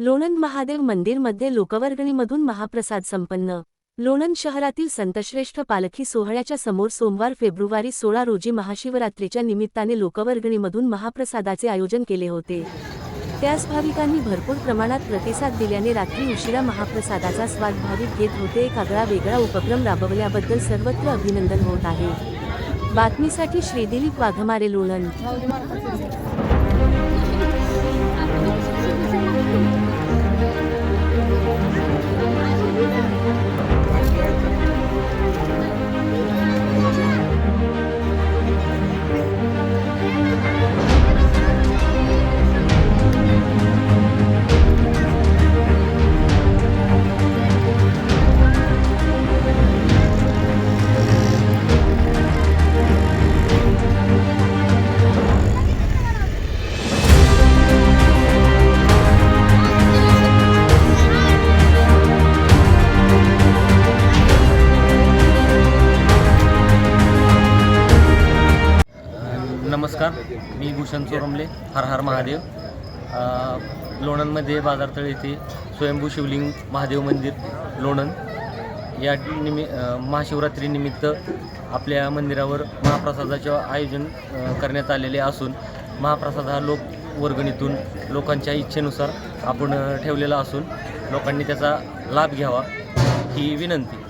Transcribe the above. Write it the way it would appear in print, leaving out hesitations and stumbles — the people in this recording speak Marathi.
लोणंद महादेव मंदिरमध्ये लोकवर्गणीमधून महाप्रसाद संपन्न। लोणंद शहरातील संतश्रेष्ठ पालखी सोहळ्याच्या समोर सोमवार फेब्रुवारी 16 रोजी महाशिवरात्रीच्या निमित्ताने लोकवर्गणीमधून महाप्रसादाचे आयोजन केले होते। त्यास भाविकांनी भरपूर प्रमाणात प्रतिसाद दिल्याने रात्री उशिरा महाप्रसादाचा स्वाद भाविक घेत होते। एक आगळा वेगळा उपक्रम राबवल्याबद्दल सर्वत्र अभिनंदन होत आहे। बातमीसाठी श्रीदिलीप वाघमारे, लोणंद। नमस्कार, मी भूषण चोरमले, हर हर महादेव। लोणंदमध्ये बाजारतळ येथे स्वयंभू शिवलिंग महादेव मंदिर लोणंद या महाशिवरात्रीनिमित्त आपल्या मंदिरावर महाप्रसादाचे आयोजन करण्यात आलेले असून महाप्रसाद हा लोकवर्गणीतून लोकांच्या इच्छेनुसार आपण ठेवलेला असून लोकांनी त्याचा लाभ घ्यावा ही विनंती।